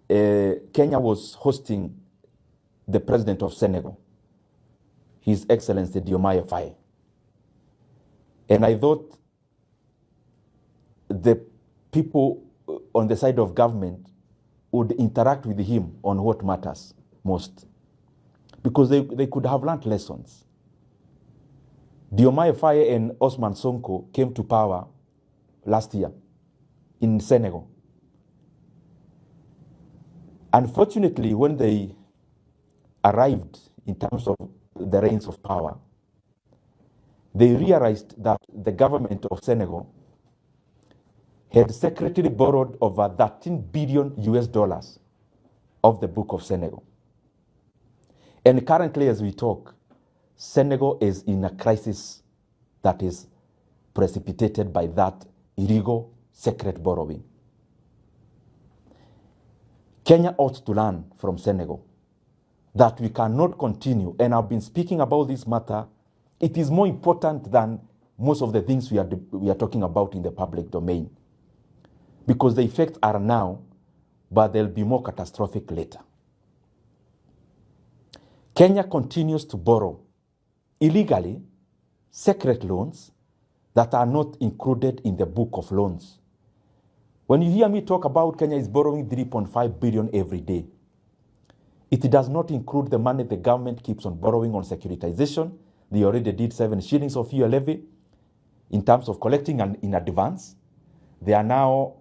Kenya was hosting the president of Senegal, His Excellency Diomaye Faye. And I thought the people on the side of government would interact with him on what matters most, because they could have learned lessons. Diomaye Faye and Osman Sonko came to power last year in Senegal. Unfortunately, when they arrived in terms of the reins of power, they realized that the government of Senegal had secretly borrowed over 13 billion US dollars of the Book of Senegal. And currently, as we talk, Senegal is in a crisis that is precipitated by that illegal secret borrowing. Kenya ought to learn from Senegal that we cannot continue, and I've been speaking about this matter. It is more important than most of the things we are talking about in the public domain, because the effects are now, but they'll be more catastrophic later. Kenya continues to borrow illegally secret loans that are not included in the book of loans. When you hear me talk about Kenya is borrowing 3.5 billion every day, it does not include the money the government keeps on borrowing on securitization. They already did 7 shillings of fuel levy in terms of collecting in advance. They are now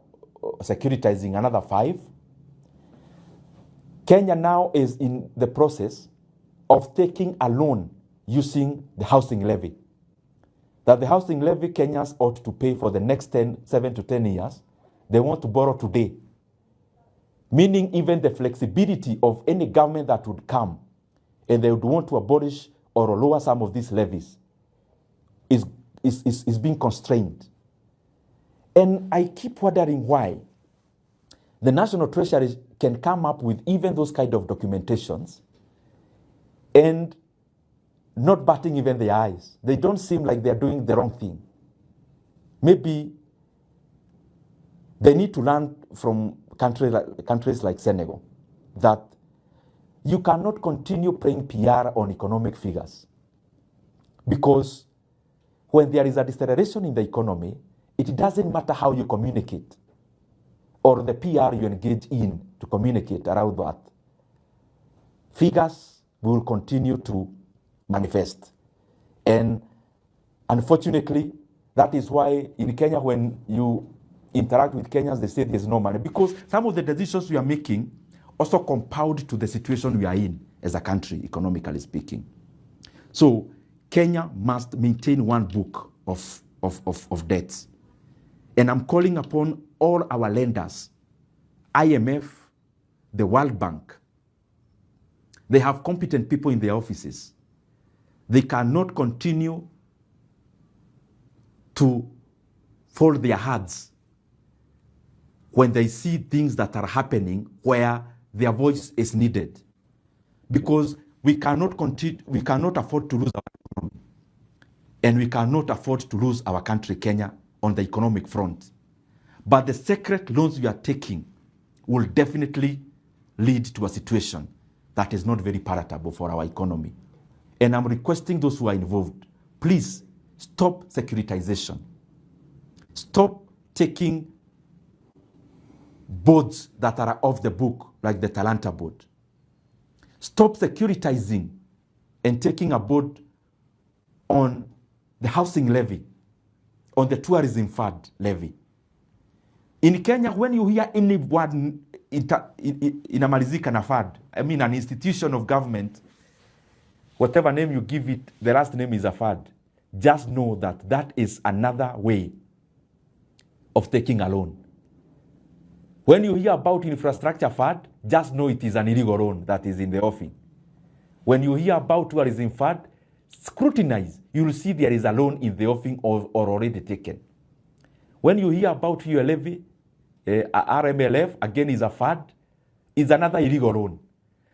securitizing another 5. Kenya now is in the process of taking a loan using the housing levy. That the housing levy Kenyans ought to pay for the next 7 to 10 years, they want to borrow today. Meaning even the flexibility of any government that would come and they would want to abolish or lower some of these levies is being constrained. And I keep wondering why the National Treasury can come up with even those kind of documentations and not batting even their eyes. They don't seem like they're doing the wrong thing. Maybe they need to learn from countries like Senegal that you cannot continue playing PR on economic figures, because when there is a deceleration in the economy, it doesn't matter how you communicate or the PR you engage in to communicate around that. Figures will continue to manifest. And unfortunately, that is why in Kenya, when you interact with Kenyans, they say there's no money, because some of the decisions we are making also compound to the situation we are in as a country, economically speaking. So Kenya must maintain one book of debts. And I'm calling upon all our lenders, IMF, the World Bank. They have competent people in their offices. They cannot continue to fold their hands when they see things that are happening where their voice is needed. Because we cannot afford to lose our economy. And we cannot afford to lose our country, Kenya, on the economic front. But the secret loans we are taking will definitely lead to a situation that is not very palatable for our economy. And I'm requesting those who are involved, please stop securitization. Stop taking boards that are off the book, like the Talanta board. Stop securitizing and taking a board on the housing levy, on the tourism fund levy. In Kenya, when you hear anyone inamalizika na fund, I mean an institution of government, whatever name you give it, the last name is a fund. Just know that that is another way of taking a loan. When you hear about infrastructure fund, just know it is an illegal loan that is in the offing. When you hear about tourism fund, scrutinize. You will see there is a loan in the offing or already taken. When you hear about your levy, RMLF, again is a fund, is another illegal loan.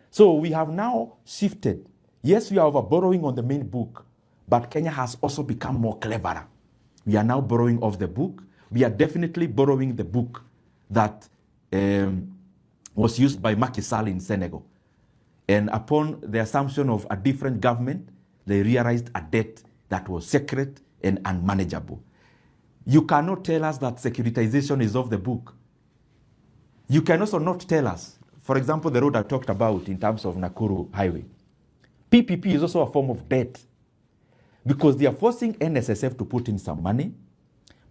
So we have now shifted. Yes, we are over borrowing on the main book, but Kenya has also become more cleverer. We are now borrowing off the book. We are definitely borrowing the book that was used by Macky Sall in Senegal. And upon the assumption of a different government, they realized a debt that was secret and unmanageable. You cannot tell us that securitization is off the book. You can also not tell us, for example, the road I talked about in terms of Nakuru Highway. PPP is also a form of debt because they are forcing NSSF to put in some money,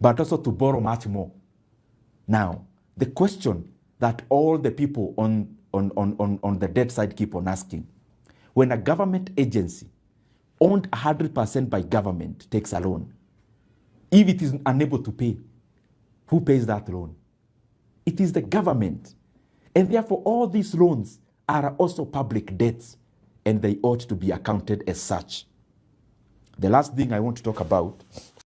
but also to borrow much more. Now, the question that all the people on the debt side keep on asking, when a government agency owned 100% by government takes a loan, if it is unable to pay, who pays that loan? It is the government. And therefore, all these loans are also public debts, and they ought to be accounted as such. The last thing I want to talk about